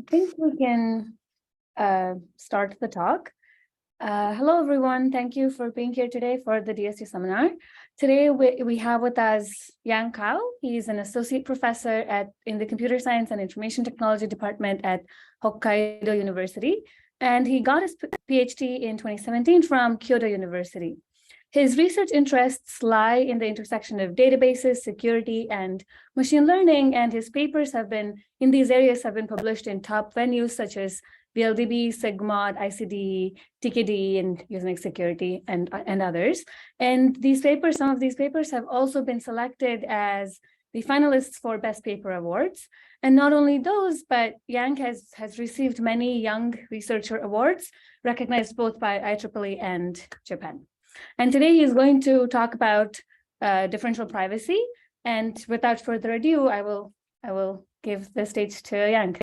I think we can start the talk. Hello, everyone. Thank you for being here today for the DSU seminar. Today, we have with us Yang Kao. He's an associate professor in the Computer Science and Information Technology Department at Hokkaido University, and he got his PhD in 2017 from Kyoto University. His research interests lie in the intersection of databases, security, and machine learning, and his papers in these areas have been published in top venues such as VLDB, SIGMOD, ICD, TKD, and Usenet Security, and others. And some of these papers have also been selected as the finalists for Best Paper Awards. And not only those, but Yang has received many Young Researcher Awards, recognized both by IEEE and Japan. And today he's going to talk about differential privacy. And without further ado, I will give the stage to Yang.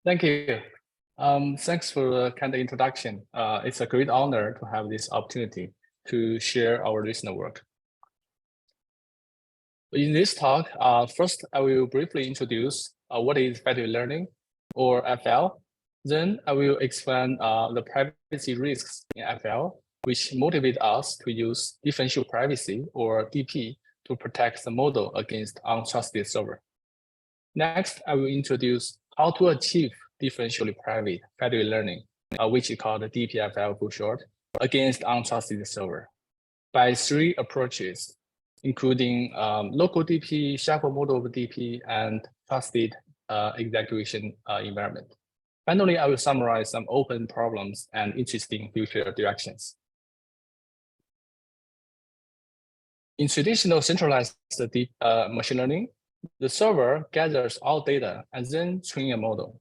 Thank you. Thanks for the kind introduction. It's a great honor to have this opportunity to share our recent work. In this talk, first I will briefly introduce what is federated learning, or FL. Then I will explain the privacy risks in FL, which motivate us to use differential privacy, or DP, to protect the model against untrusted server. Next, I will introduce how to achieve differentially private federated learning, which is called DPFL for short, against untrusted server by three approaches, including local DP, shuffle model of DP, and trusted execution environment. Finally, I will summarize some open problems and interesting future directions. In traditional centralized machine learning, the server gathers all data and then trains a model.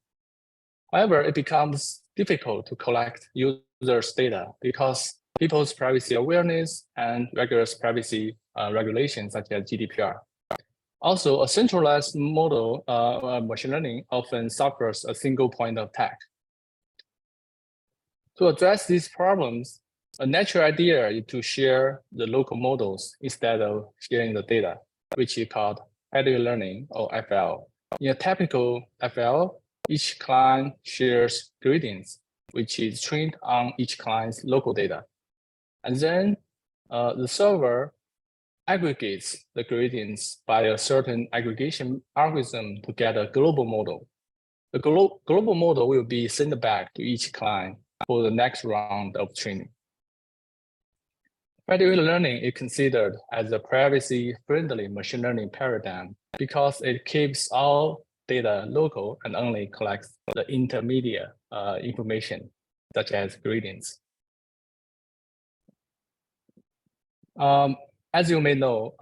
However, it becomes difficult to collect users' data because people's privacy awareness and rigorous privacy regulations such as GDPR. Also, a centralized model machine learning often suffers a single point of attack. To address these problems, a natural idea is to share the local models instead of sharing the data, which is called federated learning, or FL. In a typical FL, each client shares gradients, which is trained on each client's local data. And then the server aggregates the gradients by a certain aggregation algorithm to get a global model. The global model will be sent back to each client for the next round of training. Federated learning is considered as a privacy-friendly machine learning paradigm because it keeps all data local and only collects the intermediate information, such as gradients. As you may know,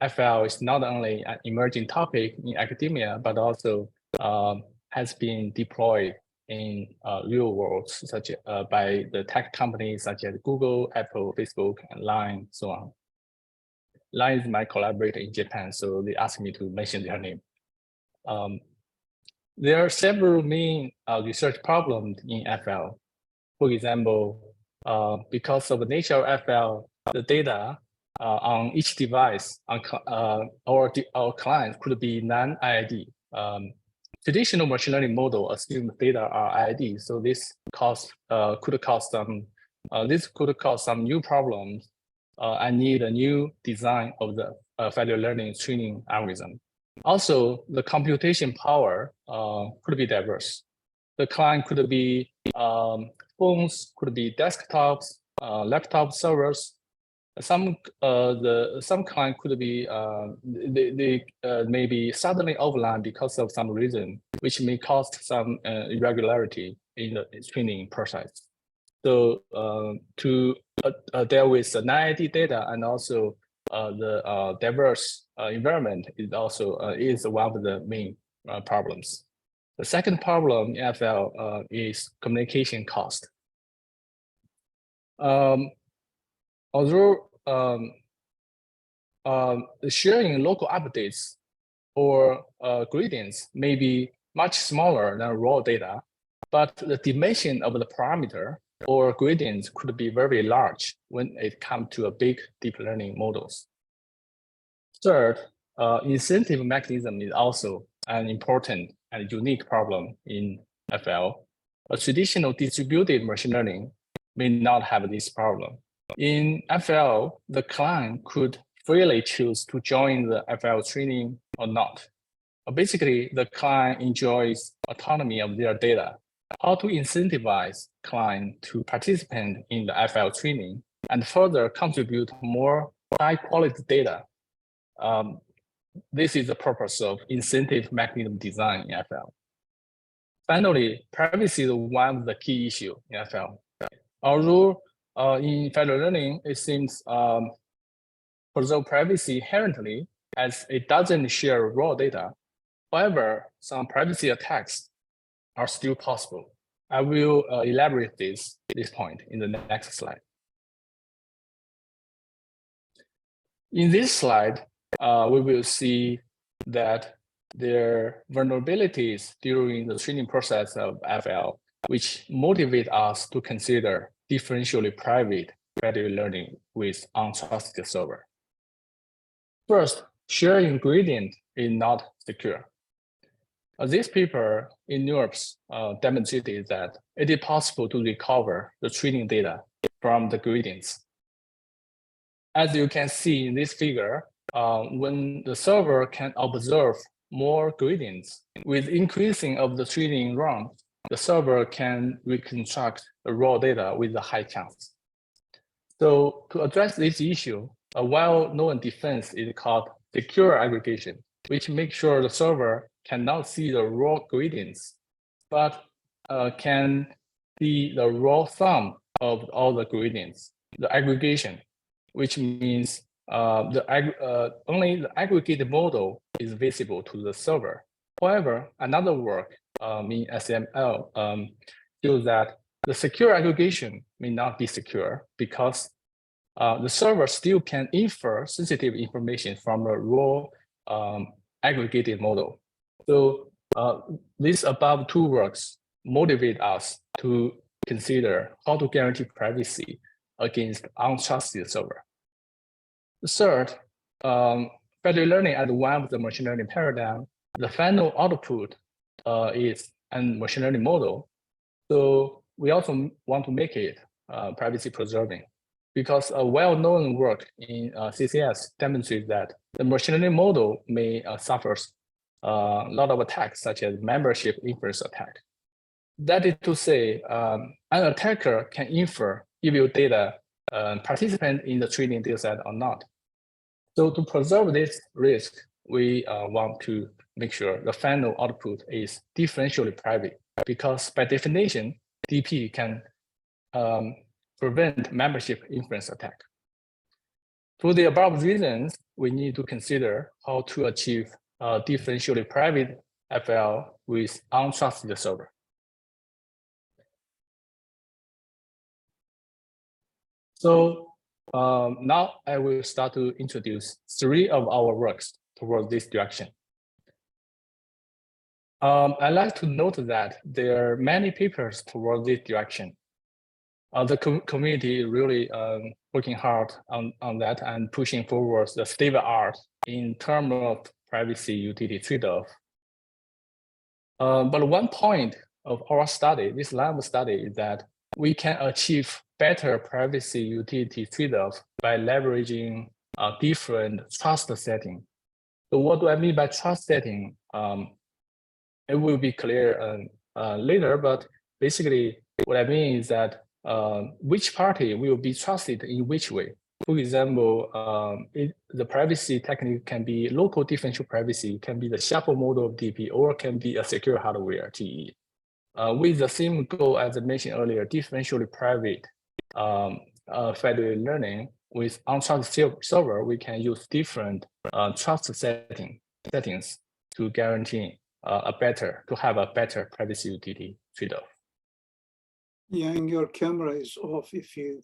FL is not only an emerging topic in academia, but also has been deployed in real world, such by the tech companies such as Google, Apple, Facebook, and Line, so on. Line is my collaborator in Japan, so they asked me to mention their name. There are several main research problems in FL. For example, because of the nature of FL, the data on each device our client could be non-IID. Traditional machine learning model assume data are IID, so this could cause some new problems. I need a new design of the federated learning training algorithm. Also, the computation power could be diverse. The client could be phones, could be desktops, laptop servers. Some client could be they may be suddenly offline because of some reason, which may cause some irregularity in the training process. So to deal with the non-ID data and also the diverse environment is also is one of the main problems. The second problem in FL is communication cost. Although sharing local updates or gradients may be much smaller than raw data, but the dimension of the parameter or gradients could be very large when it comes to a big deep learning models. Third, incentive mechanism is also an important and unique problem in FL. A traditional distributed machine learning may not have this problem. In FL, the client could freely choose to join the FL training or not. Basically, the client enjoys autonomy of their data. How to incentivize client to participate in the FL training and further contribute more high-quality data. This is the purpose of incentive mechanism design in FL. Finally, privacy is one of the key issues in FL. Although in federated learning, it seems preserve privacy inherently as it doesn't share raw data. However, some privacy attacks are still possible. I will elaborate this point in the next slide. In this slide, we will see that there are vulnerabilities during the training process of FL, which motivate us to consider differentially private federated learning with untrusted server. First, sharing ingredient is not secure. This paper in NURBS demonstrated that it is possible to recover the training data from the gradients. As you can see in this figure, when the server can observe more gradients, with increasing of the training run, the server can reconstruct the raw data with a high chance. So to address this issue, a well-known defense is called secure aggregation, which makes sure the server cannot see the raw gradients, but can see the raw sum of all the gradients, the aggregation, which means only the aggregated model is visible to the server. However, another work in SML shows that the secure aggregation may not be secure because the server still can infer sensitive information from a raw aggregated model. So these above two works motivate us to consider how to guarantee privacy against untrusted server. Third, federated learning as one of the machine learning paradigm, the final output is a machine learning model. So we also want to make it privacy preserving, because a well-known work in CCS demonstrates that the machine learning model may suffer a lot of attacks, such as membership inference attack. That is to say, an attacker can infer if your data participant in the training dataset or not. So to preserve this risk, we want to make sure the final output is differentially private, because by definition, DP can prevent membership inference attack. For the above reasons, we need to consider how to achieve differentially private FL with untrusted server. So now I will start to introduce 3 of our works towards this direction. I'd like to note that there are many papers towards this direction. The community is really working hard on that and pushing forward the state of art in terms of privacy utility trade-off. But one point of our study, this line of study, is that we can achieve better privacy utility trade-off by leveraging a different trust setting. So what do I mean by trust setting? It will be clear later, but basically what I mean is that which party will be trusted in which way. For example, the privacy technique can be local differential privacy, can be the shuffle model of DP, or can be a secure hardware, TE. With the same goal, as I mentioned earlier, differentially private federated learning with untrusted server, we can use different trust settings to guarantee to have a better privacy utility trade-off. Yeah, and your camera is off if you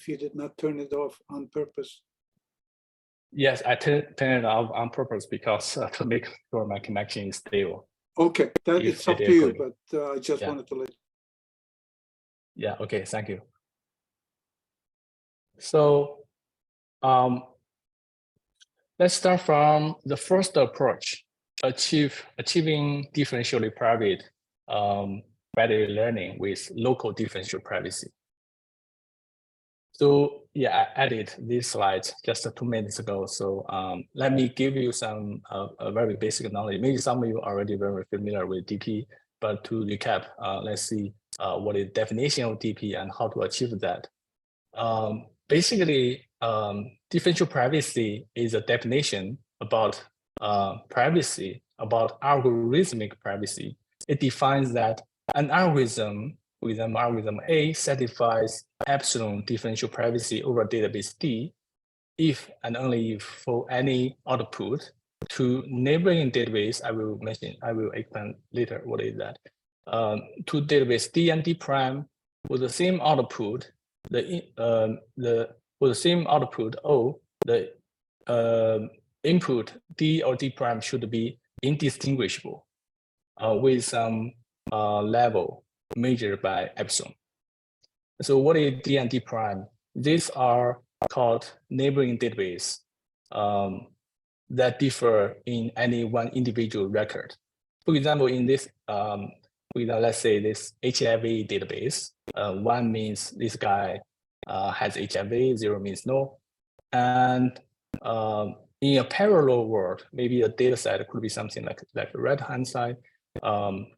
did not turn it off on purpose. Yes, I turn it off on purpose because to make sure my connection is stable. Okay, that it's up to you, but I just wanted to let. Yeah. Okay. Thank you. So, let's start from the first approach. achieving differentially private federated learning with local differential privacy. So yeah, I added this slide just 2 minutes ago. So let me give you some a very basic knowledge. Maybe some of you are already very familiar with DP, but to recap, let's see what is definition of DP and how to achieve that. Basically, differential privacy is a definition about privacy, about algorithmic privacy. It defines that an algorithm, with an algorithm A, satisfies epsilon differential privacy over database D if and only if for any output to neighboring database. I will explain later what is that. To database D and D prime with the same output, with the same output O, the input D or D prime should be indistinguishable with some level measured by epsilon. So what is D and D prime? These are called neighboring database that differ in any one individual record. For example, in this, let's say this HIV database, 1 means this guy has HIV, 0 means no. And in a parallel world, maybe a data set could be something like the right-hand side,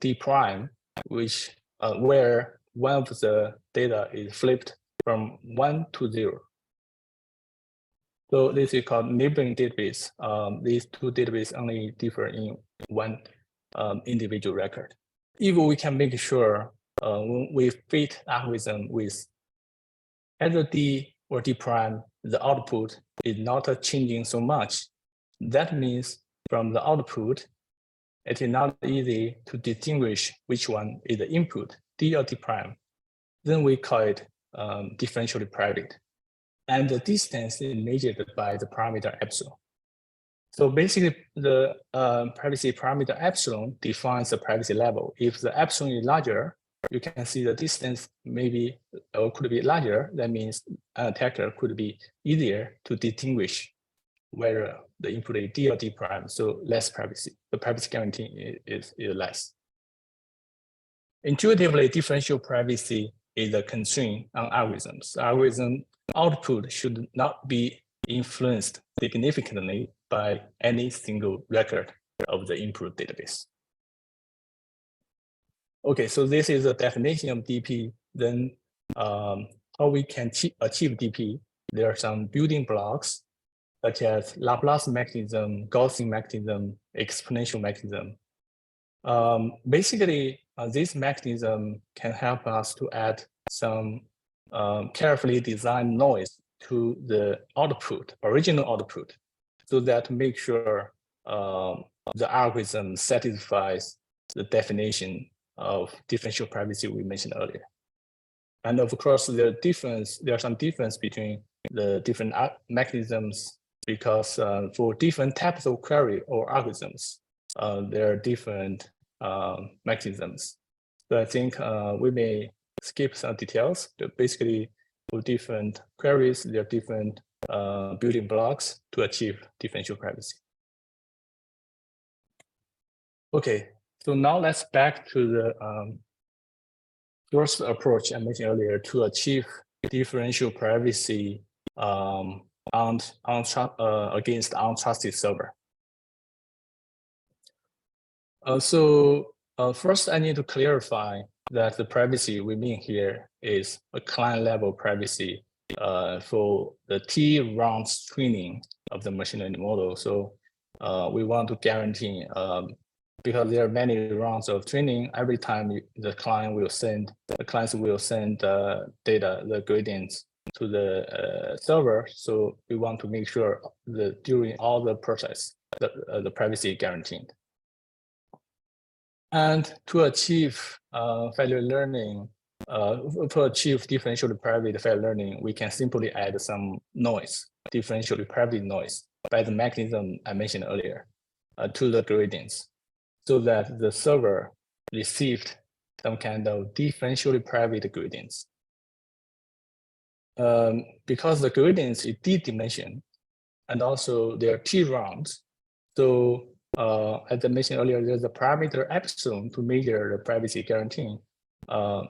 D prime, which where one of the data is flipped from 1 to 0. So this is called neighboring database. These two databases only differ in one individual record. If we can make sure when we fit algorithm with either D or D prime, the output is not changing so much. That means from the output, it is not easy to distinguish which one is the input, D or D prime. Then we call it differentially private. And the distance is measured by the parameter epsilon. So basically, the privacy parameter epsilon defines the privacy level. If the epsilon is larger, you can see the distance maybe or could be larger. That means an attacker could be easier to distinguish whether the input is D or D prime, so less privacy. The privacy guarantee is less. Intuitively, differential privacy is a constraint on algorithms. Algorithm output should not be influenced significantly by any single record of the input database. Okay, so this is a definition of DP. Then how we can achieve DP? There are some building blocks such as Laplace mechanism, Gaussian mechanism, exponential mechanism. Basically, this mechanism can help us to add some carefully designed noise to the output, original output, so that make sure the algorithm satisfies the definition of differential privacy we mentioned earlier. And of course, there are some difference between the different mechanisms because for different types of query or algorithms, there are different mechanisms. So I think we may skip some details. But basically, for different queries, there are different building blocks to achieve differential privacy. Okay, so now let's back to the first approach I mentioned earlier to achieve differential privacy against untrusted server. First, I need to clarify that the privacy we mean here is a client level privacy for the T rounds training of the machine learning model. So we want to guarantee, because there are many rounds of training, every time the clients will send data, the gradients to the server. So we want to make sure that during all the process, the privacy is guaranteed. And to achieve federated learning, to achieve differentially private federated learning, we can simply add some noise, differentially private noise, by the mechanism I mentioned earlier, to the gradients, so that the server received some kind of differentially private gradients. Because the gradients is D dimension, and also they are T rounds, so as I mentioned earlier, there's a parameter epsilon to measure the privacy guarantee.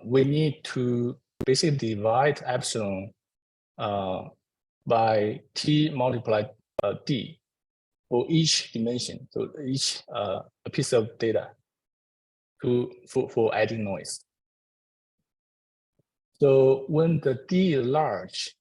We need to basically divide epsilon by t multiplied d for each dimension, so each a piece of data for adding noise. So when the d is large,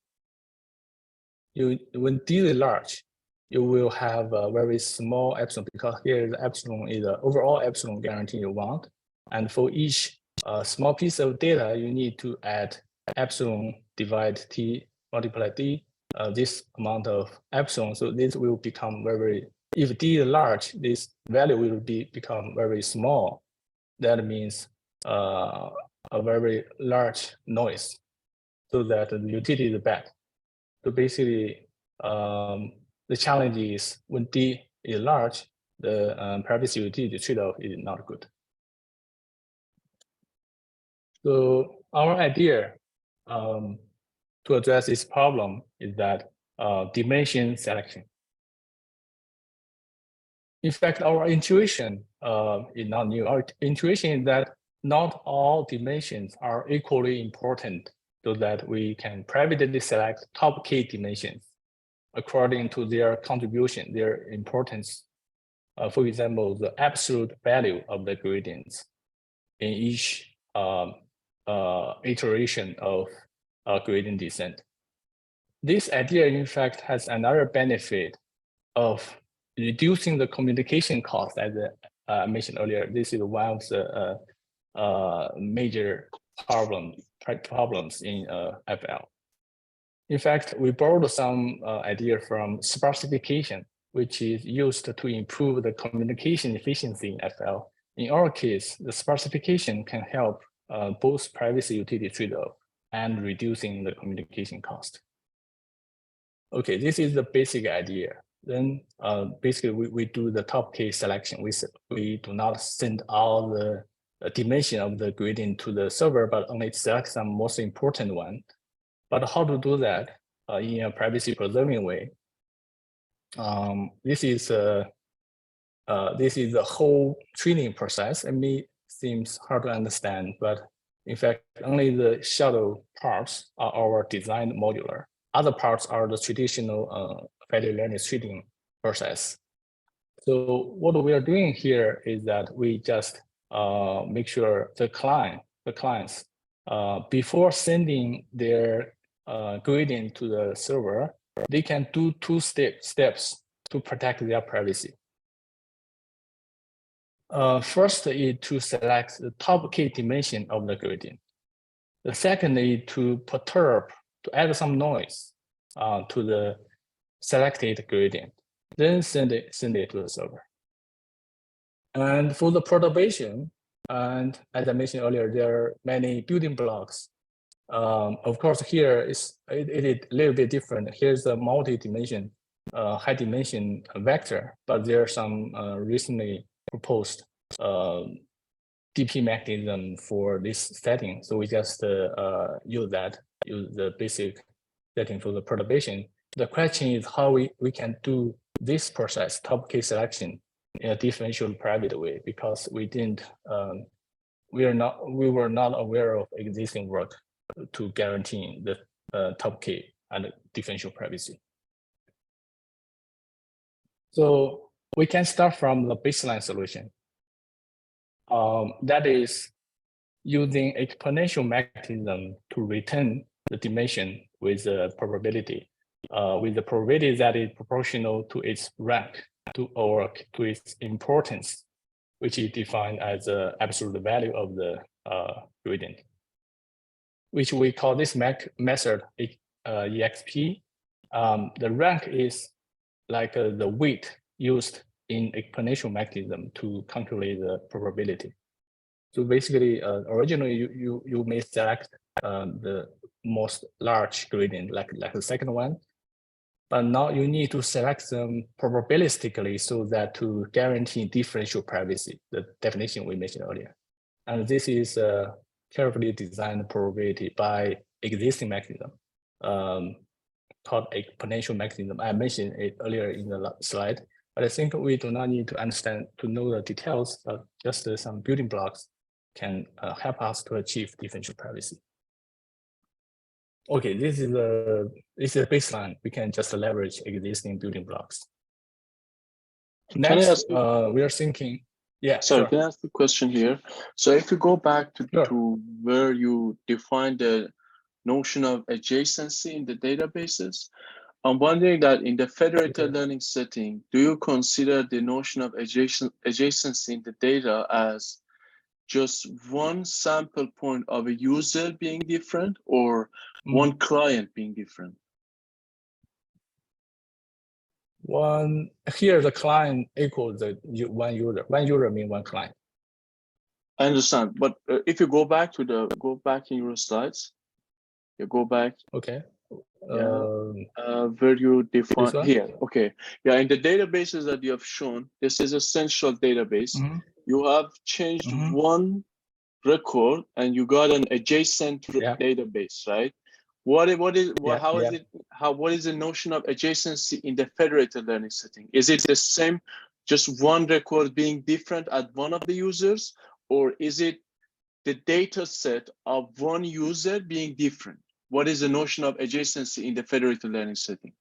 when d is large, you will have a very small epsilon, because here the epsilon is the overall epsilon guarantee you want. And for each small piece of data, you need to add epsilon divide t multiply d, this amount of epsilon. So this will become very, if d is large, this value will become very small. That means a very large noise, so that the utility is bad. So basically, the challenge is when d is large, the privacy utility trade-off is not good. So our idea to address this problem is that dimension selection. In fact, our intuition is not new. Our intuition is that not all dimensions are equally important, so that we can privately select top k dimensions according to their contribution, their importance. For example, the absolute value of the gradients in each iteration of gradient descent. This idea, in fact, has another benefit of reducing the communication cost, as I mentioned earlier. This is one of the major problems in FL. In fact, we borrowed some idea from sparsification, which is used to improve the communication efficiency in FL. In our case, the sparsification can help both privacy utility trade-off and reducing the communication cost. Okay, this is the basic idea. Then basically we do the top k selection. We do not send all the dimension of the gradient to the server, but only select some most important one. But how to do that in a privacy preserving way? This is the whole training process. It may seems hard to understand, but in fact, only the shadow parts are our designed modular. Other parts are the traditional Federated treating process. So what we are doing here is that we just make sure the clients before sending their gradient to the server, they can do two steps to protect their privacy. First is to select the top k dimension of the gradient. The second is to perturb, to add some noise to the selected gradient, then send it to the server. And for the perturbation, and as I mentioned earlier, there are many building blocks. Of course, here it is a little bit different. Here's a multi-dimension, high dimension vector, but there are some recently proposed DP mechanism for this setting. So we just use the basic setting for the perturbation. The question is how we can do this process, top k selection, in a differential private way, because we were not aware of existing work to guarantee the top k and differential privacy. So we can start from the baseline solution. That is using exponential mechanism to return the dimension with the probability that is proportional to its rank or to its importance, which is defined as the absolute value of the gradient, which we call this method EXP. The rank is like the weight used in exponential mechanism to calculate the probability. So basically, originally you may select the most large gradient, like the second one, but now you need to select them probabilistically so that to guarantee differential privacy, the definition we mentioned earlier. And this is a carefully designed probability by existing mechanism called exponential mechanism. I mentioned it earlier in the slide. But I think we do not need to understand to know the details, but just some building blocks can help us to achieve differential privacy. Okay, this is a baseline. We can just leverage existing building blocks. Next, we are thinking. Yeah. Sorry, sure. can I ask a question here? So if you go back to, Sure. to where you define the notion of adjacency in the databases, I'm wondering that in the federated learning setting, do you consider the notion of adjacency in the data as just one sample point of a user being different or one client being different? One here, the client equals the one user. One user means one client. I understand, but if you go back to go back in your slides, you go back. Okay. Where you define here. Okay. Yeah, in the databases that you have shown, this is a central database. You have changed one record and you got an adjacent database, right? What is the notion of adjacency in the federated learning setting? Is it the same, just one record being different at one of the users, or is it the data set of one user being different? What is the notion of adjacency in the federated learning setting?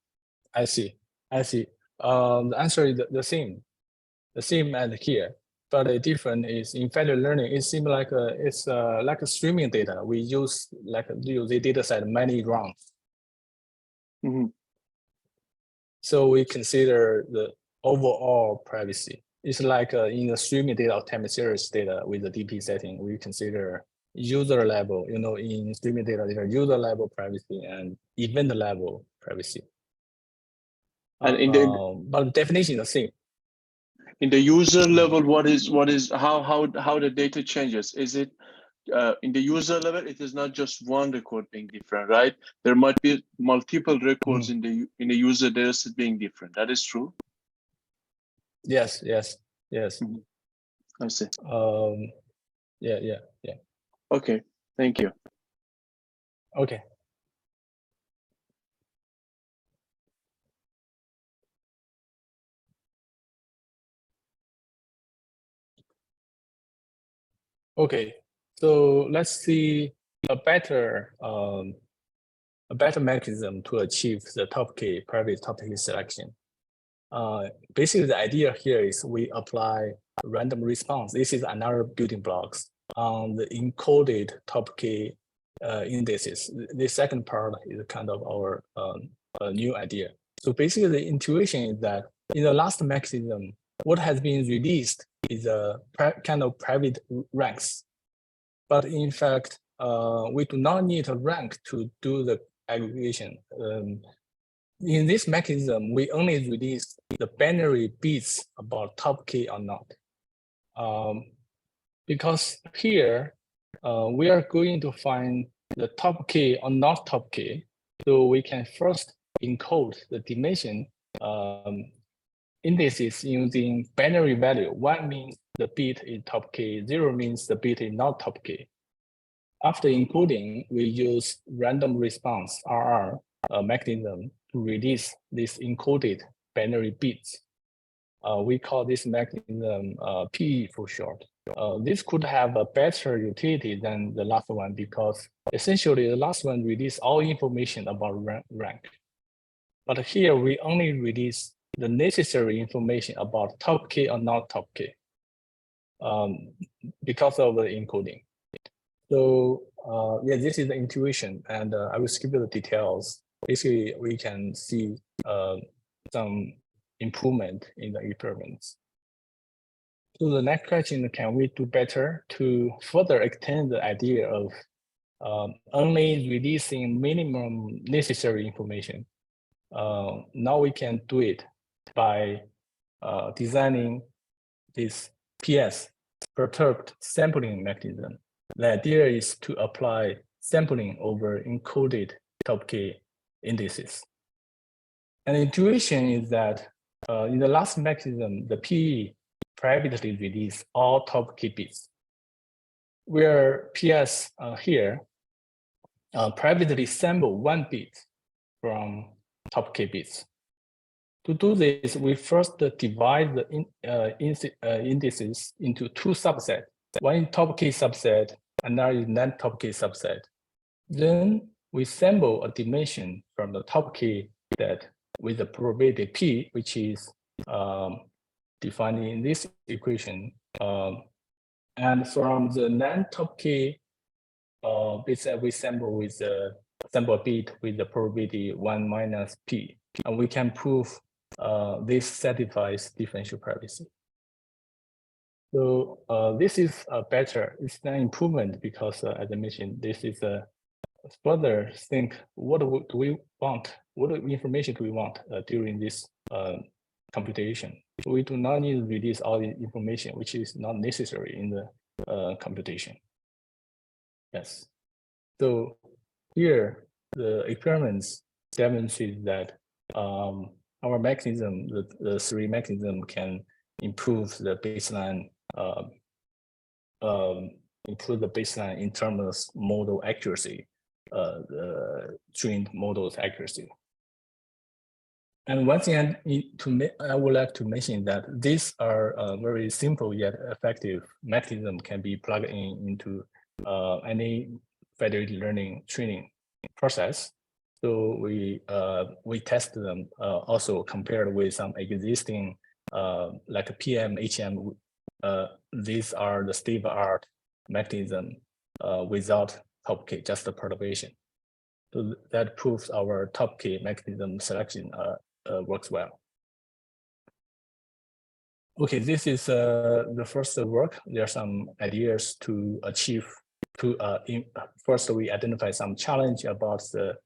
I see. The answer is the same as here. But the difference is in federated learning, it seems like it's like a streaming data. We use the data set many rounds. So we consider the overall privacy. It's like in the streaming data or time series data with the DP setting, we consider user level, in streaming data, there are user level privacy and event level privacy. And in but the definition is the same. In the user level, how the data changes? Is it in the user level? It is not just one record being different, right? There might be multiple records in the user data set being different. That is true. Yes. I see. Yeah. Okay, thank you. Okay. Okay, so let's see a better mechanism to achieve the top key private top key selection. Basically, the idea here is we apply random response. This is another building blocks on the encoded top key indices. The second part is kind of our new idea. So basically, the intuition is that in the last mechanism, what has been released is a kind of private ranks. But in fact, we do not need a rank to do the aggregation. In this mechanism, we only release the binary bits about top key or not. Because here, we are going to find the top key or not top key. So we can first encode the dimension indices using binary value. 1 means the bit is top key, 0 means the bit is not top key. After encoding, we use random response RR mechanism to release this encoded binary bits. We call this mechanism PE for short. This could have a better utility than the last one because essentially the last one released all information about rank. But here we only release the necessary information about top key or not top key because of the encoding. So yeah, this is the intuition, and I will skip the details. Basically, we can see some improvement in the experiments. So the next question, can we do better to further extend the idea of only releasing minimum necessary information? Now we can do it by designing this PS, perturbed sampling mechanism. The idea is to apply sampling over encoded top key indices. And the intuition is that in the last mechanism, the PE privately release all top key bits, where PS here privately sample 1 bit from top key bits. To do this, we first divide the indices into two subsets. One is top K subset, another is non-top K subset. Then we sample a dimension from the top K that with the probability P, which is defined in this equation. And from the non-top K, we sample with the sample bit with the probability 1 minus P. And we can prove this satisfies differential privacy. So this is better. It's an improvement because, as I mentioned, this is a further think what do we want? What information do we want during this computation? We do not need to release all the information, which is not necessary in the computation. Yes. So here the experiments demonstrate that our mechanism, the three mechanism, can improve the baseline, in terms of model accuracy, the trained models accuracy. And one thing I would like to mention that these are very simple yet effective mechanism can be plugged into any federated learning training process. So we test them also compared with some existing like PM, HM. These are the state-of-the-art mechanism without top K, just the perturbation. So that proves our top K mechanism selection works well. Okay, this is the first work. There are some ideas to achieve. First, we identify some challenge about the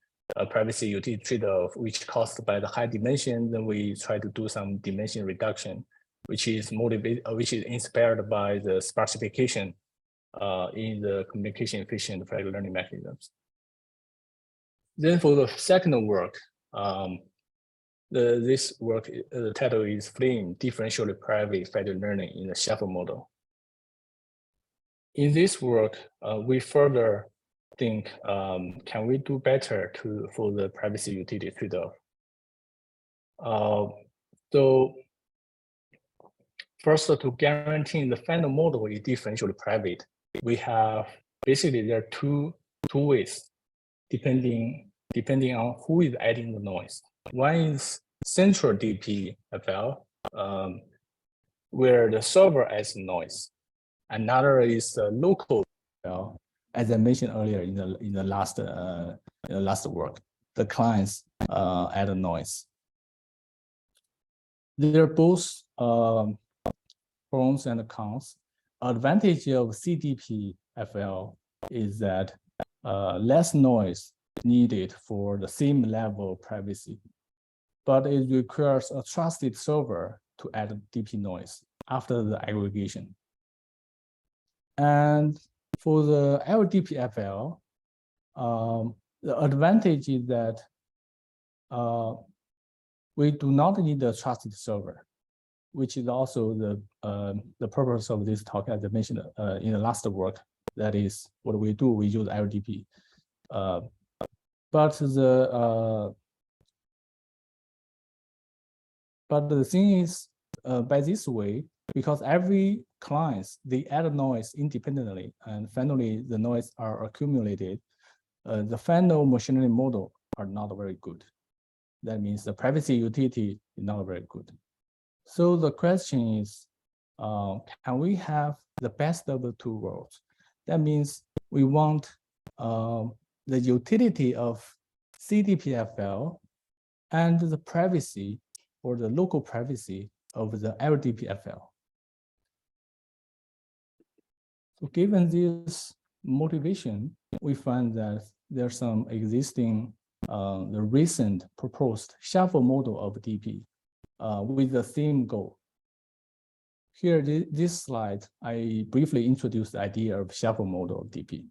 privacy utility trade-off, which caused by the high dimension. Then we try to do some dimension reduction, which is inspired by the sparsification in the communication efficient federated learning mechanisms. Then for the second work, this work, the title is FLAME, Differentially Private Federated Learning in the Shuffle Model. In this work, we further think, can we do better for the privacy utility trade-off? So first, to guarantee the final model is differentially private, we have basically there are two ways depending on who is adding the noise. One is central DPFL, where the server adds noise. Another is local. As I mentioned earlier in the last work, the clients add a noise. They're both pros and cons. Advantage of CDPFL is that less noise needed for the same level of privacy, but it requires a trusted server to add DP noise after the aggregation. And for the LDPFL, the advantage is that we do not need a trusted server, which is also the purpose of this talk, as I mentioned in the last work. That is what we do. We use LDP, but the thing is, by this way, because every clients, they add noise independently, and finally the noise are accumulated, the final machine learning model are not very good. That means the privacy utility is not very good. So the question is, can we have the best of the two worlds? That means we want the utility of CDPFL and the privacy or the local privacy of the LDPFL. So given this motivation, we find that there's some existing, the recent proposed shuffle model of DP with the same goal. Here, this slide, I briefly introduced the idea of shuffle model of DP.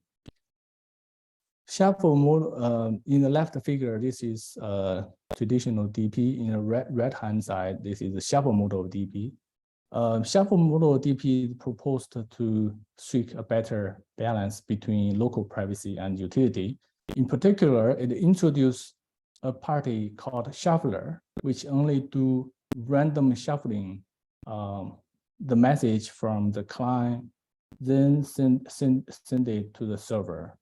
Shuffle model, in the left figure, this is traditional DP. In the right-hand side, this is the shuffle model of DP. Shuffle model of DP is proposed to strike a better balance between local privacy and utility. In particular, it introduced a party called shuffler, which only do random shuffling the message from the client, then send it to the server.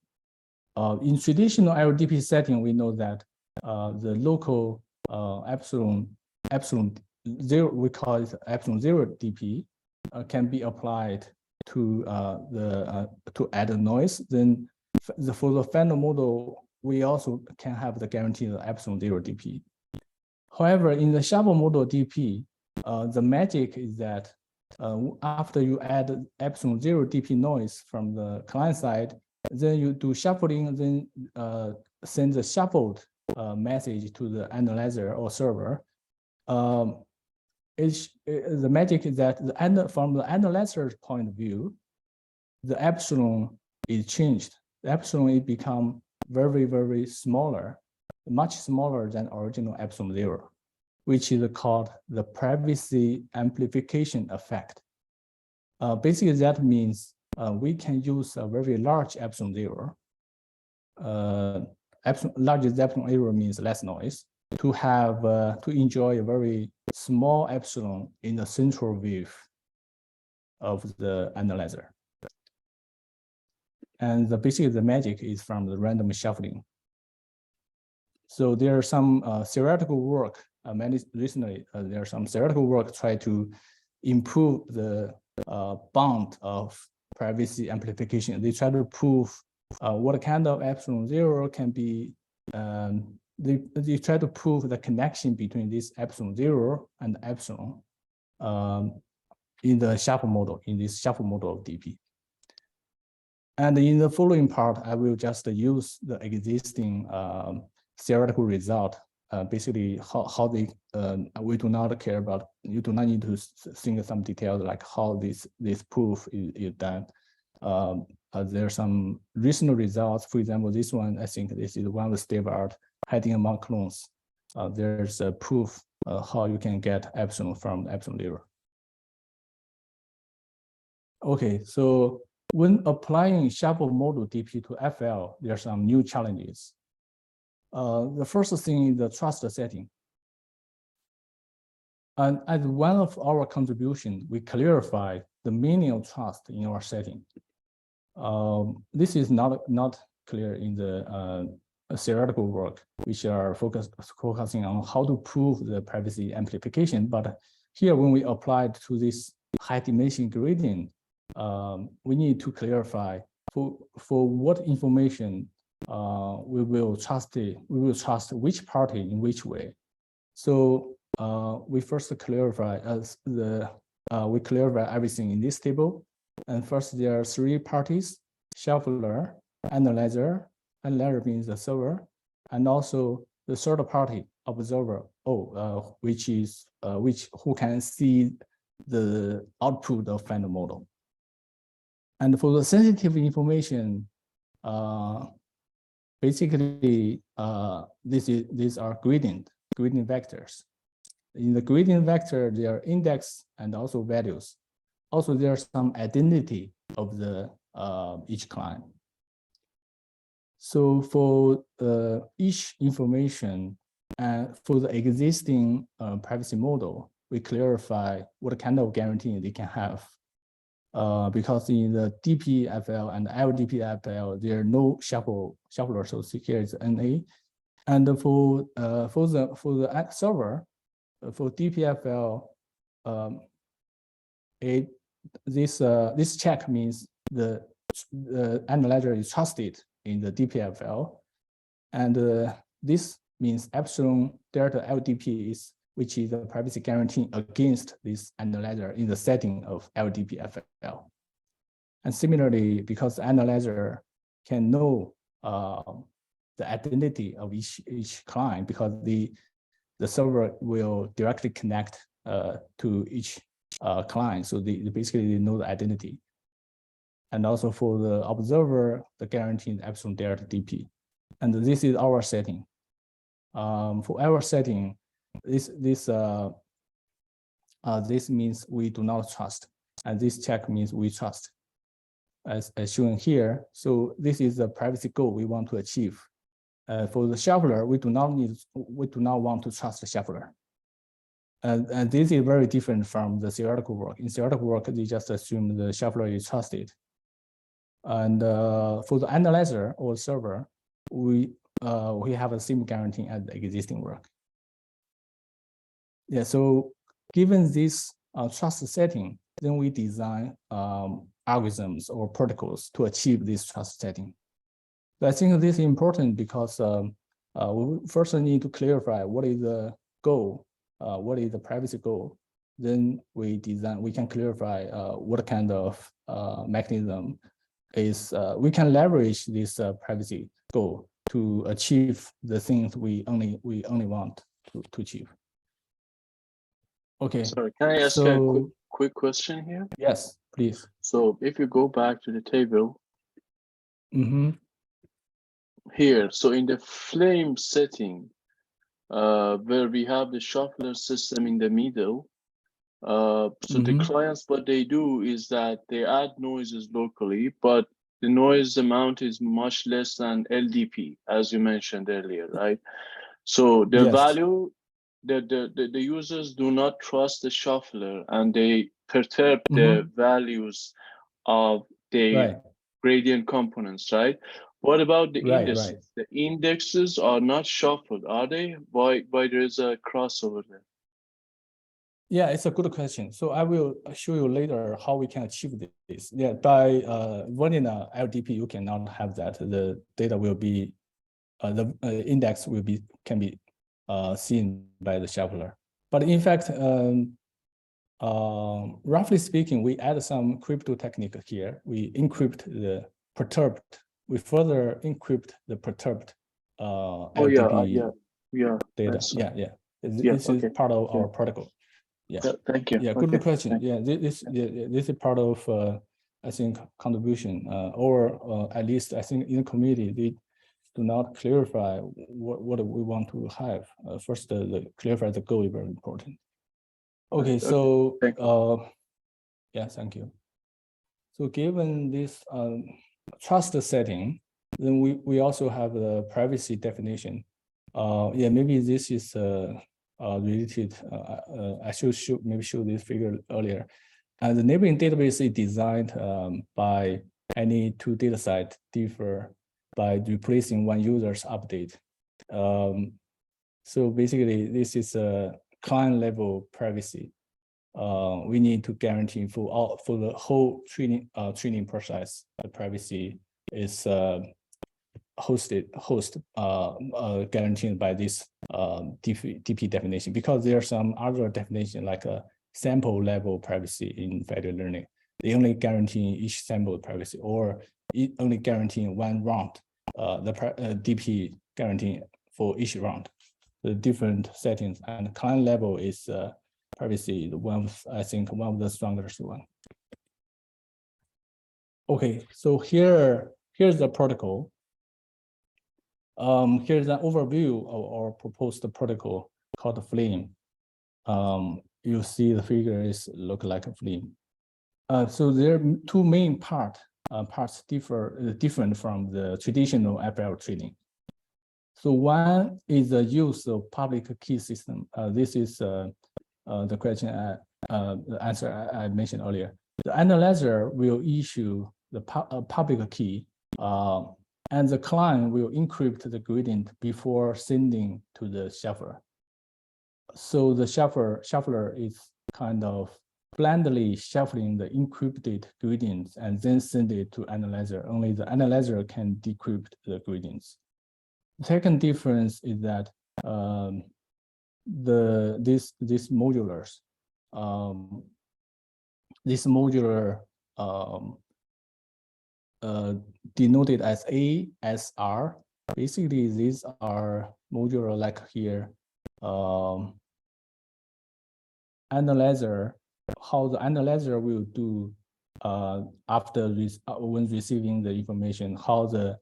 In traditional LDP setting, we know that the local epsilon zero, we call it epsilon zero DP, can be applied to to add a noise. Then for the final model, we also can have the guarantee of epsilon zero DP. However, in the shuffle model DP, the magic is that after you add epsilon zero DP noise from the client side, then you do shuffling, then send the shuffled message to the analyzer or server. The magic is that from the analyzer's point of view, the epsilon is changed. The epsilon is become very, very smaller, much smaller than original epsilon zero, which is called the privacy amplification effect. Basically, that means we can use a very large epsilon zero. Largest epsilon zero means less noise, to have to enjoy a very small epsilon in the central view of the analyzer. And basically the magic is from the random shuffling. So there are some theoretical work, recently there's some theoretical work try to improve the bound of privacy amplification. They try to prove what kind of epsilon zero can be, they try to prove the connection between this epsilon zero and epsilon in the shuffle model, in this shuffle model of DP. And in the following part, I will just use the existing theoretical result. Basically, how they, we do not care about, you do not need to think of some details like how this proof is done. There are some recent results. For example, this one, I think this is one of the state of art, hiding among clones. There's a proof how you can get epsilon from epsilon zero. Okay, so when applying shuffle model DP to FL, there are some new challenges. The first thing is the trust setting. And as one of our contributions, we clarify the meaning of trust in our setting. This is not clear in the theoretical work, which are focusing on how to prove the privacy amplification. But here, when we apply it to this high dimension gradient, we need to clarify for what information we will trust which party in which way. So we first clarify we clarify everything in this table. And first, there are three parties: shuffler, analyzer means the server, and also the third party, observer, who can see the output of final model. And for the sensitive information, basically these are gradient vectors. In the gradient vector, there are index and also values. Also, there's some identity of the each client. So for each information and for the existing privacy model, we clarify what kind of guarantee they can have. Because in the DPFL and LDPFL, there are no shuffler, so here is NA. And for the server, for DPFL, this check means the analyzer is trusted in the DPFL, and this means epsilon delta LDP which is the privacy guarantee against this analyzer in the setting of LDPFL. And similarly, because the analyzer can know the identity of each client, because the server will directly connect to each client, so they basically know the identity. And also for the observer, the guarantee is epsilon delta DP. And this is our setting. For our setting, this means we do not trust, and this check means we trust, as shown here. So this is the privacy goal we want to achieve. For the shuffler, we do not want to trust the shuffler. And this is very different from the theoretical work. In theoretical work, they just assume the shuffler is trusted. And for the analyzer or server, we have a same guarantee as the existing work. Yeah, so given this trust setting, then we design algorithms or protocols to achieve this trust setting. So I think this is important because we first need to clarify what is the goal, what is the privacy goal. Then we can clarify what kind of mechanism is, we can leverage this privacy goal to achieve the things we only want to achieve. Okay. Sorry, can I ask a quick question here? Yes, please. So if you go back to the table here, so in the flame setting, where we have the shuffler system in the middle, so the clients, what they do is that they add noises locally, but the noise amount is much less than LDP, as you mentioned earlier, right? So the value, the users do not trust the shuffler, and they perturb the values of the gradient components, right? What about the indexes? The indexes are not shuffled, are they? Why there is a crossover there? Yeah, it's a good question. So I will show you later how we can achieve this. Yeah, by running a LDP, you cannot have that. The data will be, the index can be seen by the shuffler. But in fact, roughly speaking, we add some crypto technique here. We encrypt the perturbed. We further encrypt the perturbed LDP data. This is part of our protocol. Yeah, thank you. Yeah, good question. Yeah, this is part of I think contribution, or at least I think in the community they do not clarify what we want to have. First, clarify the goal is very important. Okay, so yeah, thank you. So given this trust setting, then we also have the privacy definition. Yeah, maybe this is related. I should maybe show this figure earlier. The neighboring database is designed by any two data sets differ by replacing one user's update. So basically, this is a client level privacy. We need to guarantee for the whole training process. The privacy is guaranteed by this DP definition, because there are some other definition like a sample level privacy in federated learning. They only guarantee each sample privacy, or only guaranteeing one round. The DP guaranteeing for each round. The different settings, and client level is privacy. I think one of the strongest one. Okay, so here's the protocol. Here's an overview of our proposed protocol called Flame. You see the figure look like a flame. So there are two main parts different from the traditional FL training. So one is the use of public key system. This is the question, the answer I mentioned earlier. The analyzer will issue the public key, and the client will encrypt the gradient before sending to the shuffler. So the shuffler is kind of blindly shuffling the encrypted gradients and then send it to analyzer. Only the analyzer can decrypt the gradients. The second difference is that these modulars, this modular denoted as ASR. Basically, these are modular like here. Analyzer, how the analyzer will do after when receiving the information, how the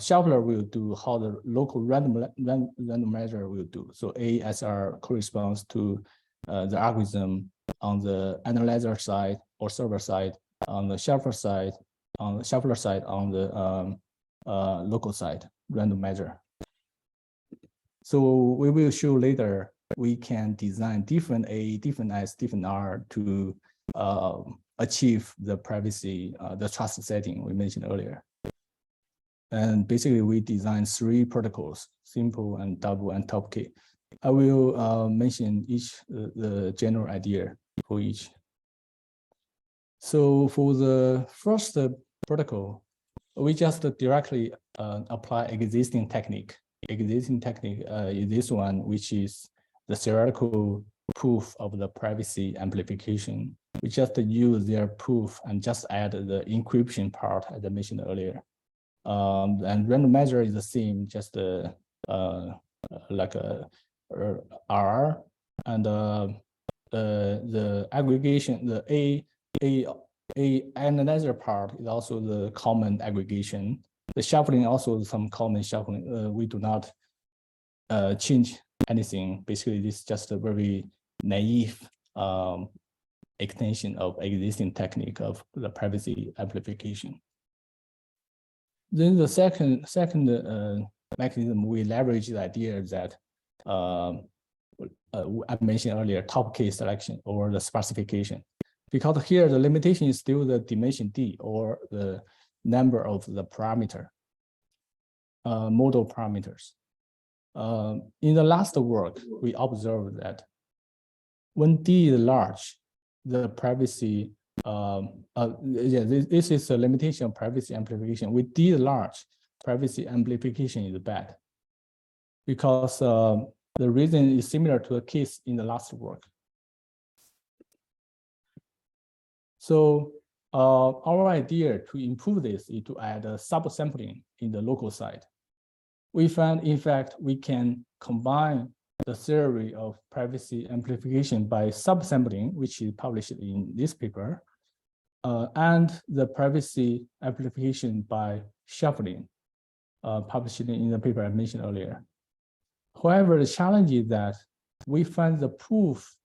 shuffler will do, how the local randomizer will do. So ASR corresponds to the algorithm on the analyzer side or server side, on the shuffler side, on the local side, randomizer. So we will show later, we can design different A, different S, different R to achieve the privacy, the trust setting we mentioned earlier. And basically we design 3 protocols, simple and double and top K. I will mention each, the general idea for each. So for the first protocol, we just directly apply existing technique. Existing technique is this one, which is the theoretical proof of the privacy amplification. We just use their proof and just add the encryption part, as I mentioned earlier. And random measure is the same, just like a R, and the aggregation, the A analyzer part is also the common aggregation. The shuffling also some common shuffling. We do not change anything. Basically, this is just a very naive extension of existing technique of the privacy amplification. Then the second mechanism, we leverage the idea that I mentioned earlier, top K selection or the sparsification. Because here the limitation is still the dimension D or the number of the parameter, model parameters. In the last work, we observed that when D is large, the privacy, this is a limitation of privacy amplification. With D large, privacy amplification is bad, because the reason is similar to the case in the last work. So our idea to improve this is to add a subsampling in the local side. We found, in fact, we can combine the theory of privacy amplification by subsampling, which is published in this paper, and the privacy amplification by shuffling, published in the paper I mentioned earlier. However, the challenge is that we find the proof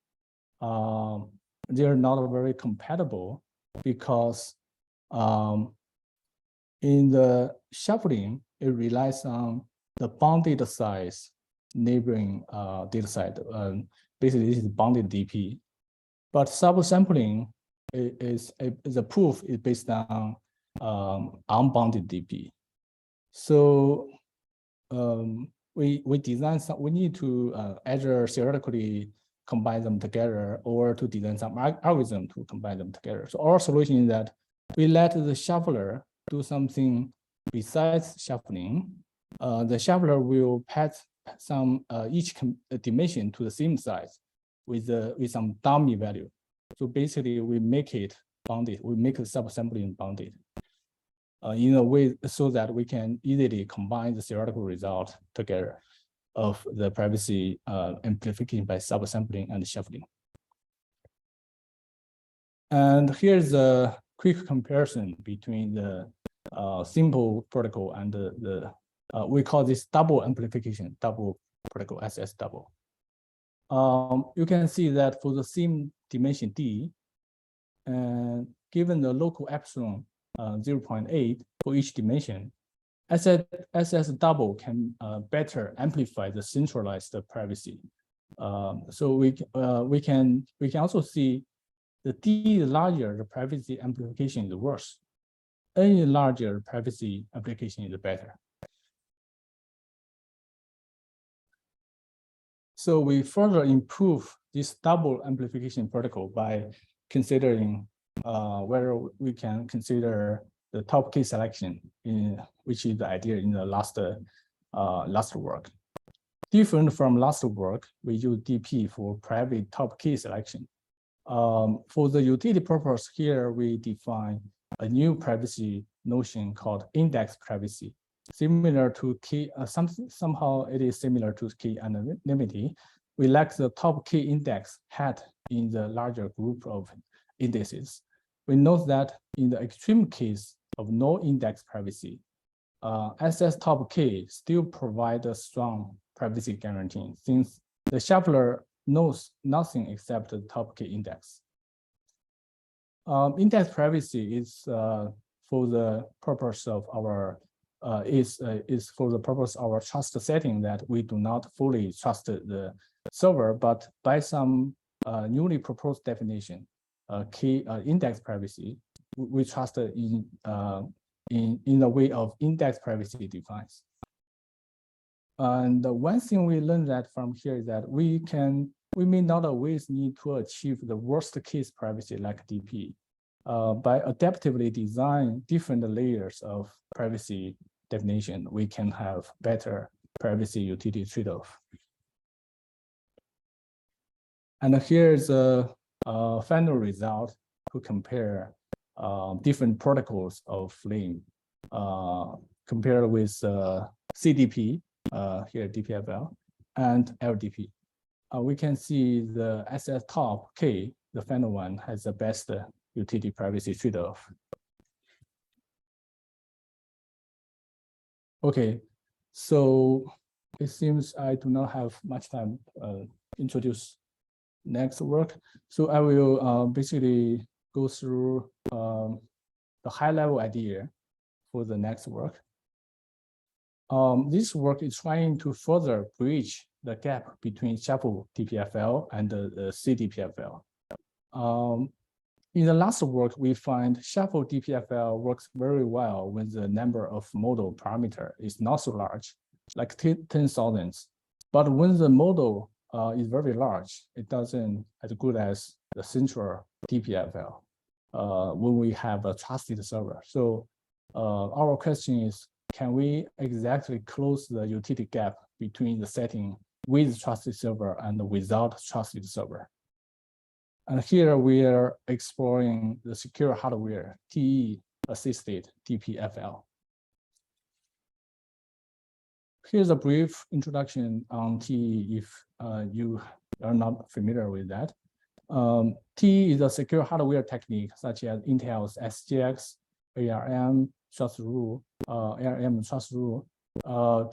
they're not very compatible, because in the shuffling, it relies on the bounded size neighboring data set. Basically, this is bounded DP. But subsampling is the proof is based on unbounded DP. So we design some. We need to either theoretically combine them together or to design some algorithm to combine them together. So our solution is that we let the shuffler do something besides shuffling. The shuffler will pass some each dimension to the same size with some dummy value. So basically, we make it bounded. We make the subsampling bounded in a way so that we can easily combine the theoretical result together of the privacy amplification by subsampling and shuffling. And here's a quick comparison between the simple protocol and we call this double amplification, double protocol, SS double. You can see that for the same dimension D, and given the local epsilon 0.8 for each dimension, SS double can better amplify the centralized privacy. So we can also see the D is larger, the privacy amplification is worse. N is larger, privacy amplification is better. So we further improve this double amplification protocol by considering whether we can consider the top K selection, which is the idea in the last work. Different from last work, we use DP for private top K selection. For the utility purpose here, we define a new privacy notion called index privacy. Similar to K, somehow it is similar to K anonymity. We lack the top K index hat in the larger group of indices. We note that in the extreme case of no index privacy, SS top K still provide a strong privacy guarantee, since the shuffler knows nothing except the top K index. Index privacy is for the purpose of our is for the purpose of our trust setting that we do not fully trust the server, but by some newly proposed definition, key index privacy, we trust in the way of index privacy defines. And one thing we learned that from here is that we may not always need to achieve the worst case privacy like DP. By adaptively design different layers of privacy definition, we can have better privacy utility trade-off. And here's a final result to compare different protocols of Flame compared with CDP, here DPFL, and LDP. We can see the SS top K, the final one, has the best utility privacy trade-off. Okay, so it seems I do not have much time to introduce next work. So I will basically go through the high-level idea for the next work. This work is trying to further bridge the gap between shuffle DPFL and the CDPFL. In the last work, we find shuffle DPFL works very well when the number of model parameter is not so large, like 10,000. But when the model is very large, it doesn't as good as the central DPFL when we have a trusted server. So our question is, can we exactly close the utility gap between the setting with trusted server and without trusted server? And here we are exploring the secure hardware TE-assisted DPFL. Here's a brief introduction on TE if you are not familiar with that. TE is a secure hardware technique such as Intel's SGX, ARM, trust rule, ARM trust rule.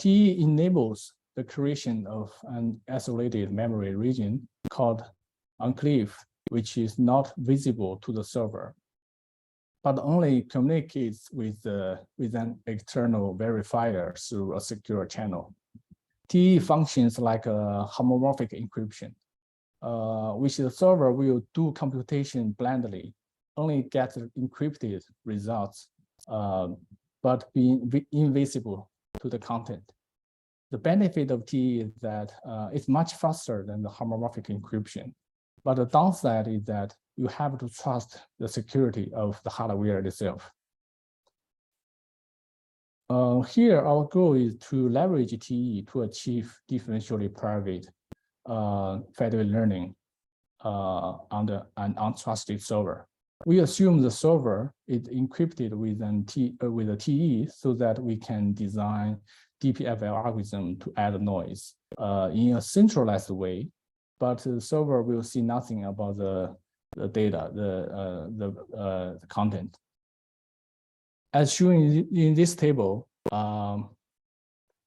TE enables the creation of an isolated memory region called enclave, which is not visible to the server, but only communicates with an external verifier through a secure channel. TE functions like a homomorphic encryption, which the server will do computation blindly, only get encrypted results, but being invisible to the content. The benefit of TE is that it's much faster than the homomorphic encryption. But the downside is that you have to trust the security of the hardware itself. Here, our goal is to leverage TE to achieve differentially private federated learning on an untrusted server. We assume the server is encrypted with a TE so that we can design DPFL algorithm to add noise in a centralized way, but the server will see nothing about the data, the content. As shown in this table,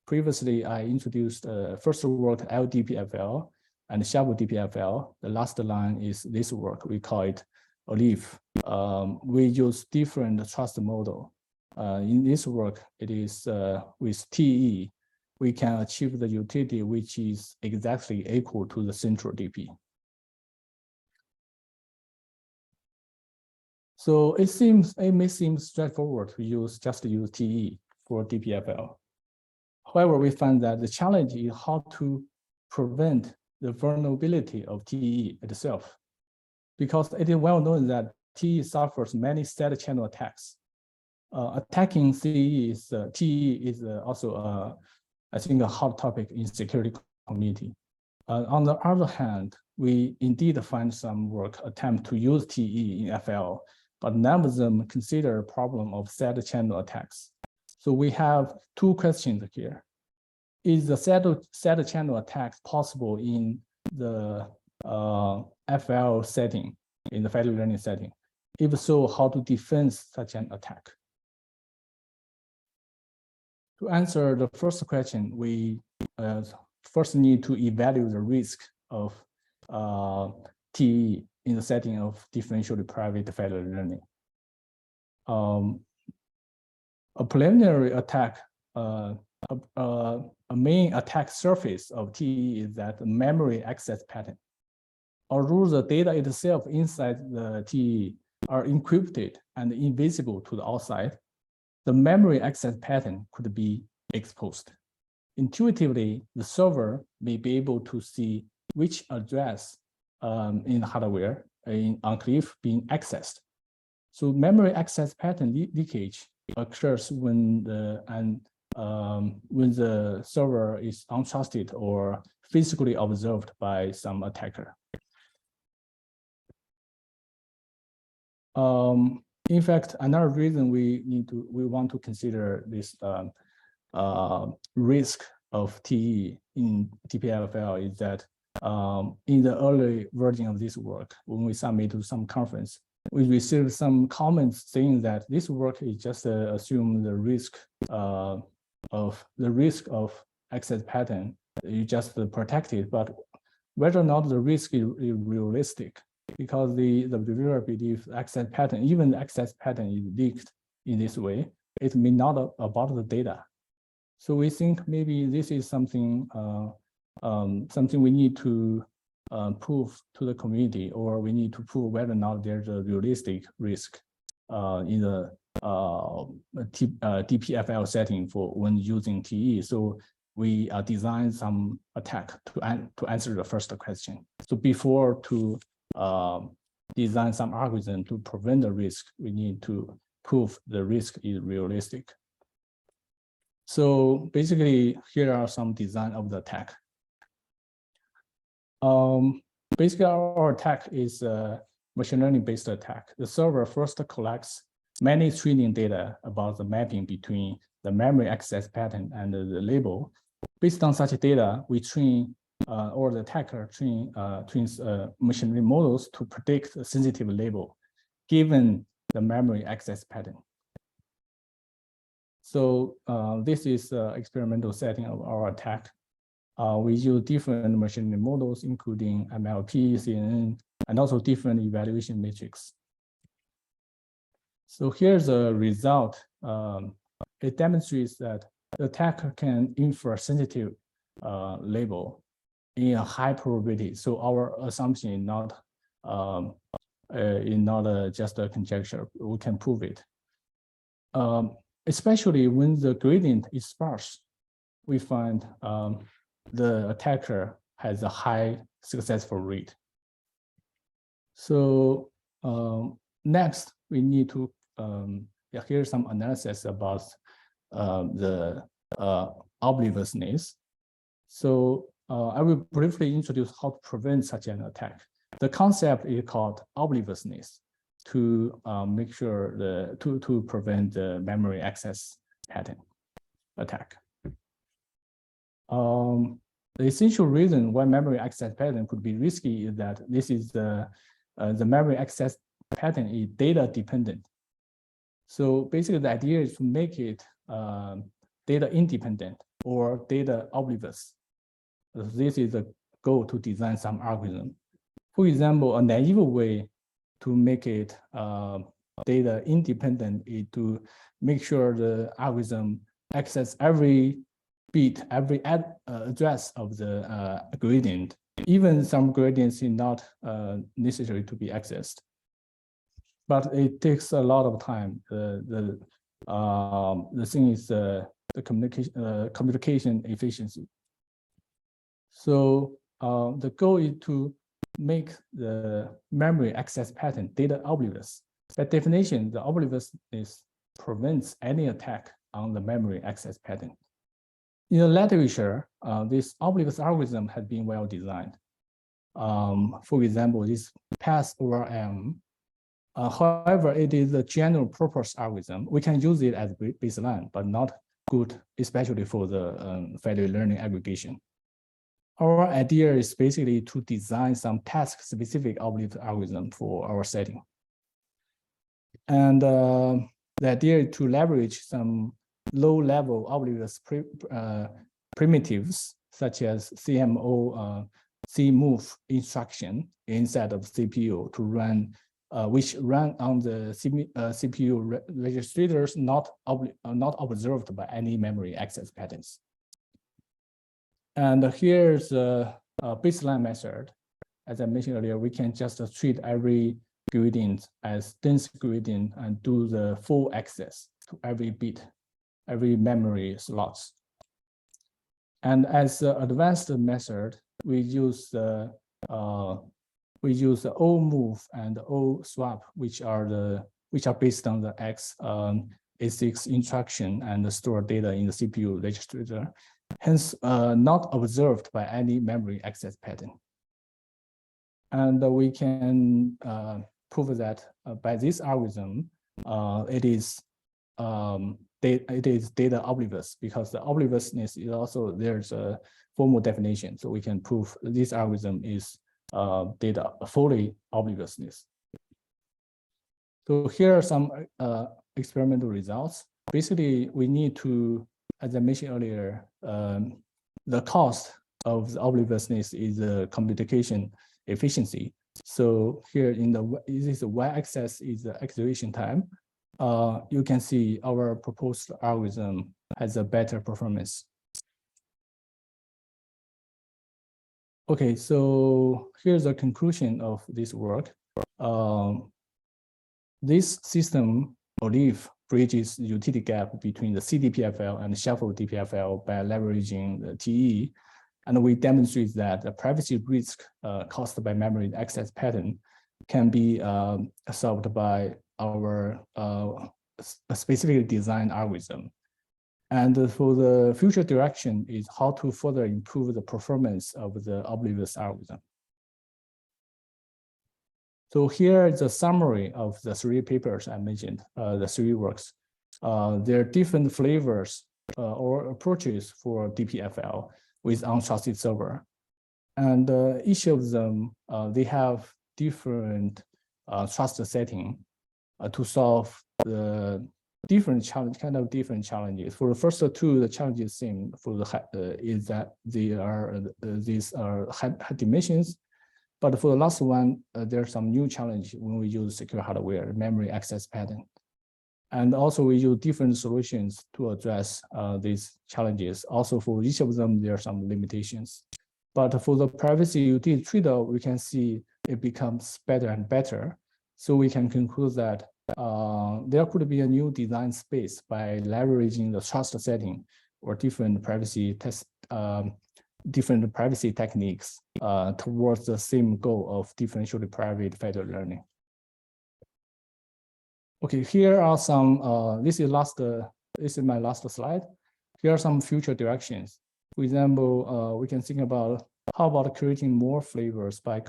previously I introduced first work LDPFL and shuffle DPFL. The last line is this work. We call it Olive. We use different trust model. In this work, it is with TE. We can achieve the utility which is exactly equal to the central DP. So it may seem straightforward to just use TE for DPFL. However, we find that the challenge is how to prevent the vulnerability of TE itself, because it is well known that TE suffers many side channel attacks. Attacking TE is also I think a hot topic in security community. On the other hand, we indeed find some work attempt to use TE in FL, but none of them consider a problem of side channel attacks. So we have two questions here. Is the side channel attack possible in the FL setting, in the federated learning setting? If so, how to defend such an attack? To answer the first question, we first need to evaluate the risk of TE in the setting of differentially private federated learning. A preliminary attack a main attack surface of TE is that memory access pattern. Although the data itself inside the TE are encrypted and invisible to the outside, the memory access pattern could be exposed. Intuitively, the server may be able to see which address in the hardware in enclave being accessed. So memory access pattern leakage occurs when the server is untrusted or physically observed by some attacker. In fact, another reason we want to consider this risk of TE in TPFL is that in the early version of this work, when we submit to some conference, we received some comments saying that this work is just assume the risk of access pattern, you just protect it, but whether or not the risk is realistic, because the reviewer believes access pattern, even the access pattern is leaked in this way, it may not about the data. So we think maybe this is something something we need to prove to the community, or we need to prove whether or not there's a realistic risk in the DPFL setting for when using TE. So we design some attack to answer the first question. So before to design some algorithm to prevent the risk, we need to prove the risk is realistic. So basically, here are some design of the attack. Basically, our attack is a machine learning based attack. The server first collects many training data about the mapping between the memory access pattern and the label. Based on such data, we train or the attacker trains machine learning models to predict a sensitive label given the memory access pattern. So this is the experimental setting of our attack. We use different machine learning models, including MLP, CNN, and also different evaluation metrics. So here's a result. It demonstrates that the attacker can infer sensitive label in a high probability. So our assumption is not just a conjecture. We can prove it. Especially when the gradient is sparse, we find the attacker has a high successful rate. So next, we need to here's some analysis about the obliviousness. So I will briefly introduce how to prevent such an attack. The concept is called obliviousness to make sure to prevent the memory access pattern attack. The essential reason why memory access pattern could be risky is that this is the memory access pattern is data dependent. So basically, the idea is to make it data independent or data oblivious. This is the goal to design some algorithm. For example, a naive way to make it data independent is to make sure the algorithm access every bit, every address of the gradient. Even some gradients is not necessary to be accessed, but it takes a lot of time. The thing is the communication efficiency. So the goal is to make the memory access pattern data oblivious. By definition, the obliviousness prevents any attack on the memory access pattern. In the literature, this oblivious algorithm has been well designed. For example, this pass over M. However, it is a general purpose algorithm. We can use it as a baseline, but not good, especially for the Federated learning aggregation. Our idea is basically to design some task-specific oblivious algorithm for our setting. And the idea is to leverage some low-level oblivious primitives, such as CMO, CMove instruction inside of CPU to run which run on the CPU registrators not observed by any memory access patterns. And here's a baseline method. As I mentioned earlier, we can just treat every gradient as dense gradient and do the full access to every bit, every memory slots. And as an advanced method, we use the O move and O swap, which are based on the x86 instruction and store data in the CPU register, hence not observed by any memory access pattern. And we can prove that by this algorithm, it is data oblivious, because the obliviousness is also, there's a formal definition. So we can prove this algorithm is data fully obliviousness. So here are some experimental results. Basically, we need to, as I mentioned earlier, the cost of the obliviousness is the computation efficiency. So here in the y-axis is the acceleration time. You can see our proposed algorithm has a better performance. Okay, so here's the conclusion of this work. This system, OLIVE, bridges the utility gap between the CDPFL and shuffle DPFL by leveraging the TE. And we demonstrate that the privacy risk caused by memory access pattern can be solved by our specifically designed algorithm. And for the future direction is how to further improve the performance of the oblivious algorithm. So here is a summary of the 3 papers I mentioned, the 3 works. There are different flavors or approaches for DPFL with untrusted server. And each of them, they have different trust setting to solve the different challenges. For the first 2, the challenge is same for the is that these are high dimensions. But for the last one, there's some new challenge when we use secure hardware, memory access pattern. And also we use different solutions to address these challenges. Also for each of them, there are some limitations. But for the privacy utility trade-off, we can see it becomes better and better. So we can conclude that there could be a new design space by leveraging the trust setting or different privacy techniques towards the same goal of differentially private federated learning. Okay, here are some. This is my last slide. Here are some future directions. For example, we can think about how about creating more flavors by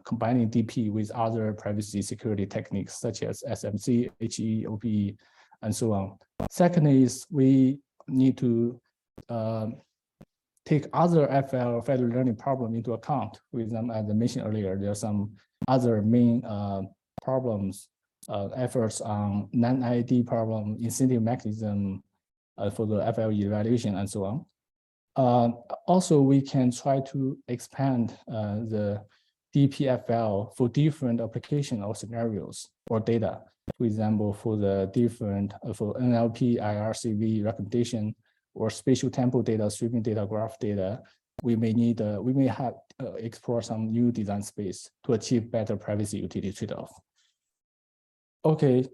combining DP with other privacy security techniques such as SMC, HE, OPE, and so on. Second is we need to take other FL federated learning problem into account. With them, as I mentioned earlier, there are some other main problems, efforts on non-ID problem, incentive mechanism for the FL evaluation, and so on. Also, we can try to expand the DPFL for different application or scenarios or data. For example, for the different for NLP, IRCV recommendation or spatial temporal data, streaming data, graph data, we may have explore some new design space to achieve better privacy utility trade-off. Okay,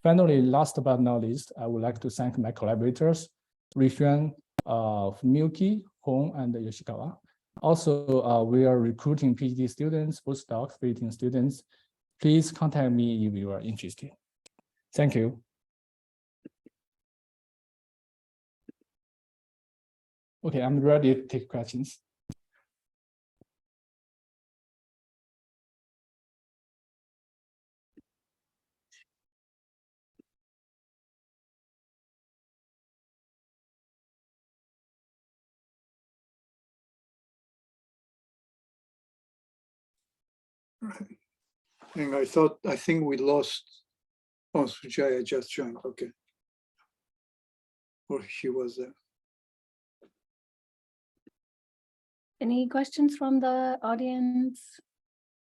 finally, last but not least, I would like to thank my collaborators, Rixuan, Miyuki, Hong, and Yoshikawa. Also, we are recruiting PhD students, postdocs, visiting students. Please contact me if you are interested. Thank you. Okay, I'm ready to take questions. Right. And I think we lost, oh, Sujaya just joined, okay. Or she was there. Any questions from the audience?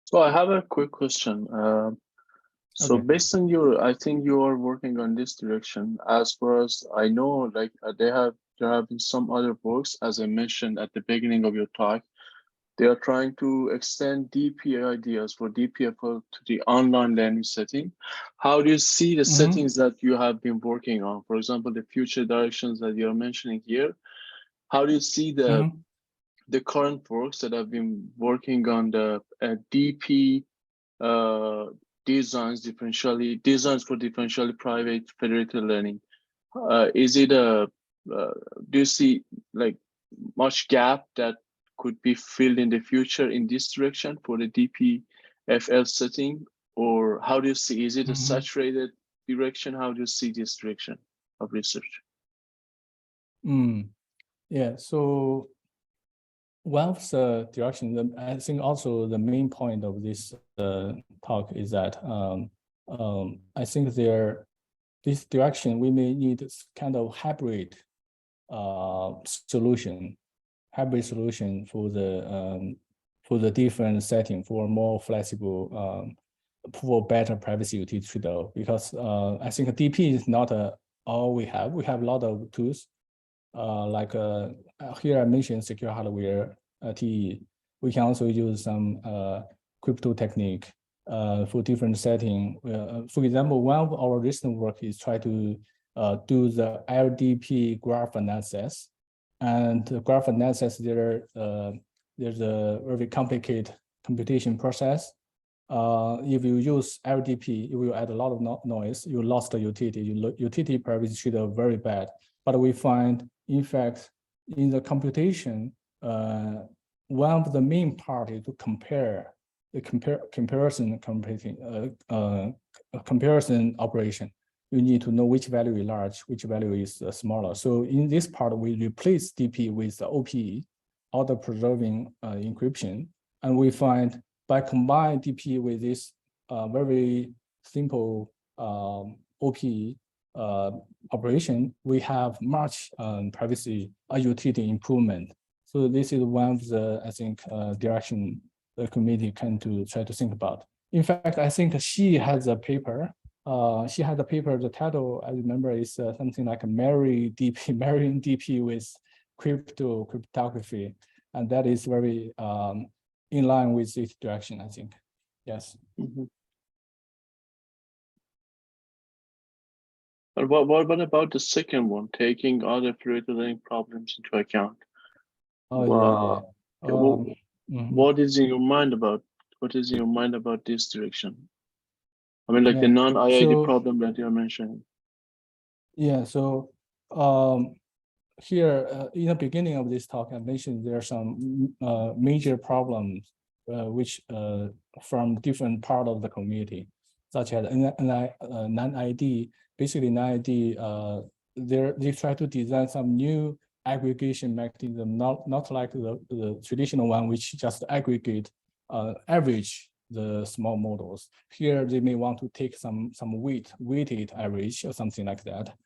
So I have a quick question. So Okay. based on I think you are working on this direction. As far as I know, like there have been some other books, as I mentioned at the beginning of your talk. They are trying to extend DP ideas for DPFL to the online learning setting. How do you see the settings that you have been working on? For example, the future directions that you're mentioning here. How do you see the current works that have been working on the DP designs for differentially private federated learning? Is it do you see like much gap that could be filled in the future in this direction for the DPFL setting? Or how do you see, is it a saturated direction? How do you see this direction of research? Yeah, so one of the direction, I think also the main point of this talk is that I think this direction, we may need kind of hybrid solution for the different setting, for more flexible, for better privacy utility trade-off. Because I think DP is not all we have. We have a lot of tools. Like here I mentioned secure hardware, TE. We can also use some crypto technique for different setting. For example, one of our recent work is try to do the LDP graph analysis. And the graph analysis, there's a very complicated computation process. If you use LDP, it will add a lot of noise. You lost the utility. Utility privacy trade-off very bad. But we find, in fact, in the computation, one of the main part is to compare the comparison operation. You need to know which value is large, which value is smaller. So in this part, we replace DP with OPE, auto preserving encryption, and we find by combining DP with this very simple OPE operation, we have much privacy utility improvement. So this is one of the, I think, direction the committee can to try to think about. In fact, I think she has a paper. She had a paper. The title I remember is something like marrying DP with cryptography, and that is very in line with this direction, I think. Yes. But what about the second one, taking other federated learning problems into account? Oh, What is in your mind about this direction? I mean, like yeah. the non-IID problem that you're mentioning. Yeah. So here in the beginning of this talk, I mentioned there are some major problems which from different part of the community, such as non-ID. Basically, non-ID, they try to design some new aggregation mechanism, not like the traditional one, which just aggregate, average the small models. Here, they may want to take some weighted average or something like that.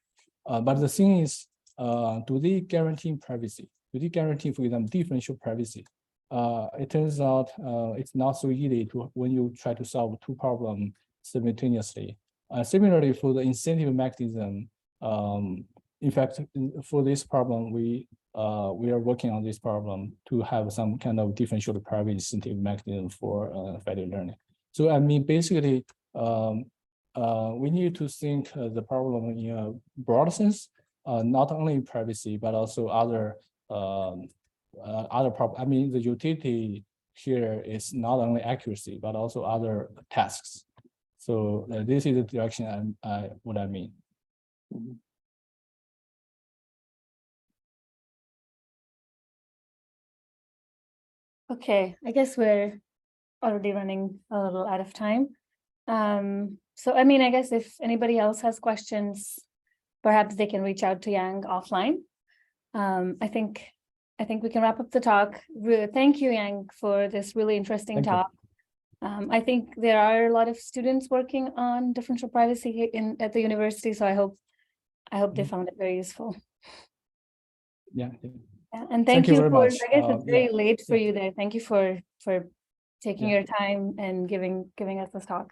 But the thing is, do they guarantee privacy? Do they guarantee, for example, differential privacy? It turns out it's not so easy when you try to solve two problems simultaneously. Similarly, for the incentive mechanism, in fact, for this problem, we are working on this problem to have some kind of differential privacy incentive mechanism for federated learning. So I mean, basically, we need to think the problem in a broad sense, not only privacy but also other problems. I mean, the utility here is not only accuracy but also other tasks. So this is the direction what I mean. Okay, I guess we're already running a little out of time. So I mean, I guess if anybody else has questions, perhaps they can reach out to Yang offline. I think we can wrap up the talk. Thank you, Yang, for this really interesting talk. I think there are a lot of students working on differential privacy at the university, so I hope they found it very useful. Yeah. And thank you very for, much. I guess it's very late for you there. Thank you for taking Yeah. your time and giving us this talk.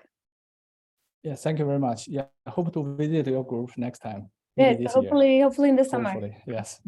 Yeah, thank you very much. Yeah, I hope to visit your group next time. Maybe Yes, this year. hopefully in the summer. Hopefully, yes.